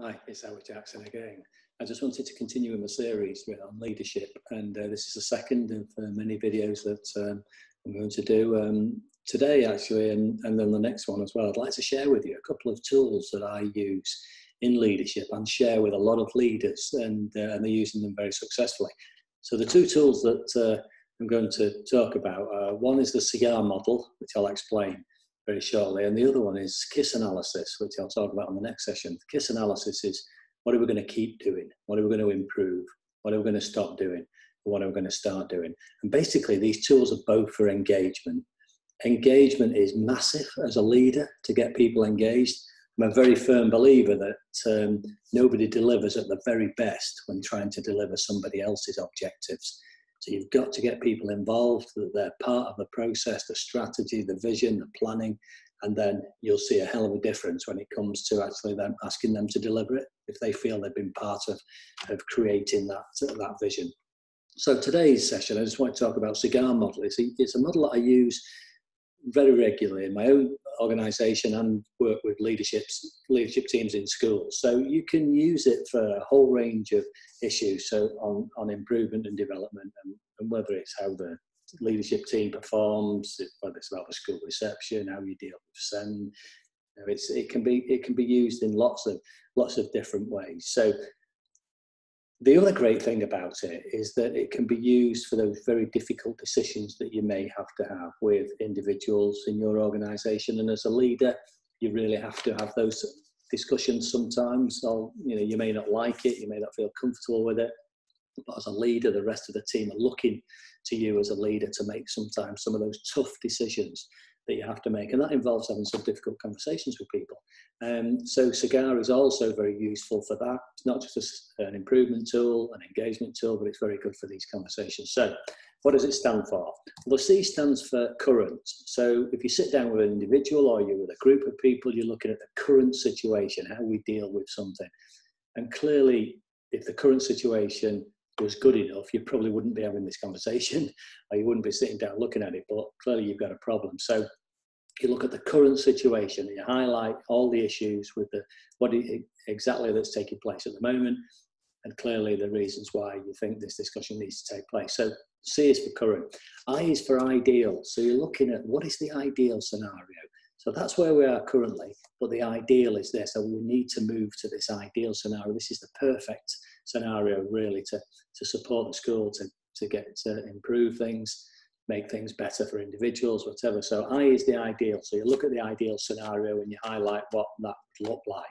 Hi, it's Howard Jackson again. I just wanted to continue in the series on leadership, and this is the second of many videos that I'm going to do today, actually, and then the next one as well. I'd like to share with you a couple of tools that I use in leadership and share with a lot of leaders, and they're using them very successfully. So the two tools that I'm going to talk about, one is the CIGAR model, which I'll explain very shortly, and the other one is KISS analysis, which I'll talk about in the next session. KISS analysis is what are we going to keep doing, what are we going to improve, what are we going to stop doing, and what are we going to start doing. And basically these tools are both for engagement. Engagement is massive as a leader to get people engaged. I'm a very firm believer that nobody delivers at the very best when trying to deliver somebody else's objectives. So you've got to get people involved, that they're part of the process, the strategy, the vision, the planning, and then you'll see a hell of a difference when it comes to actually them asking them to deliver it, if they feel they've been part of creating that vision. So today's session, I just want to talk about CIGAR model. It's a model that I use very regularly in my own organisation and work with leadership teams in schools. So you can use it for a whole range of issues, so on improvement and development, and whether it's how the leadership team performs, whether it's about the school reception, how you deal with SEND. It can be used in lots of different ways. So the other great thing about it is that it can be used for those very difficult decisions that you may have to have with individuals in your organisation. And as a leader, you really have to have those discussions sometimes. You may not like it, you may not feel comfortable with it, but as a leader, the rest of the team are looking to you as a leader to make sometimes some of those tough decisions that you have to make, and that involves having some difficult conversations with people. So CIGAR is also very useful for that. It's not just an improvement tool, an engagement tool, but it's very good for these conversations. So what does it stand for? Well, the C stands for current. So if you sit down with an individual or you're with a group of people, you're looking at the current situation, how we deal with something. And clearly, if the current situation was good enough, you probably wouldn't be having this conversation, or you wouldn't be sitting down looking at it, but clearly you've got a problem. So you look at the current situation and you highlight all the issues with what exactly that's taking place at the moment, and clearly the reasons why you think this discussion needs to take place. So C is for current. I is for ideal. So you're looking at what is the ideal scenario. So that's where we are currently, but the ideal is this. So we need to move to this ideal scenario. This is the perfect scenario really to support the school, to get to improve things, make things better for individuals, whatever. So I is the ideal. So you look at the ideal scenario and you highlight what that would look like.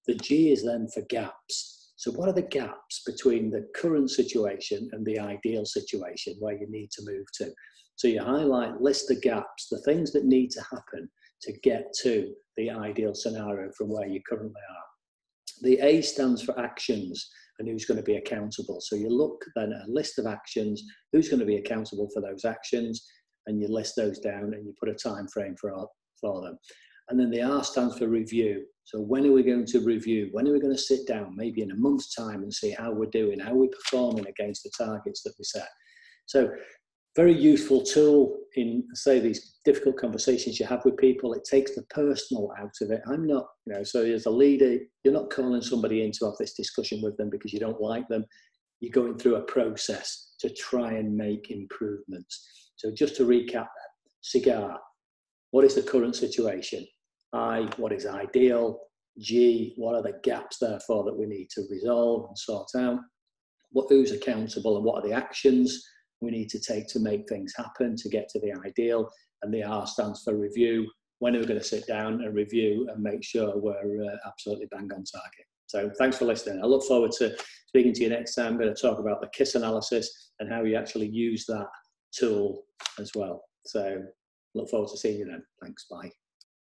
The G is then for gaps. So what are the gaps between the current situation and the ideal situation where you need to move to? So you highlight, list the gaps, the things that need to happen to get to the ideal scenario from where you currently are. The A stands for actions and who's going to be accountable. So you look then at a list of actions, who's going to be accountable for those actions, and you list those down and you put a time frame for them. And then the R stands for review. So when are we going to review? When are we going to sit down, maybe in a month's time, and see how we're doing, how we're performing against the targets that we set? So very useful tool in, say, these difficult conversations you have with people. It takes the personal out of it. I'm not, so as a leader, you're not calling somebody in to have this discussion with them because you don't like them. You're going through a process to try and make improvements. So just to recap that, CIGAR, what is the current situation? I, what is ideal? G, what are the gaps therefore that we need to resolve and sort out? Who's accountable and what are the actions we need to take to make things happen, to get to the ideal? And the R stands for review. When are we going to sit down and review and make sure we're absolutely bang on target? So thanks for listening. I look forward to speaking to you next time. I'm going to talk about the KISS analysis and how you actually use that tool as well. So look forward to seeing you then. Thanks, bye.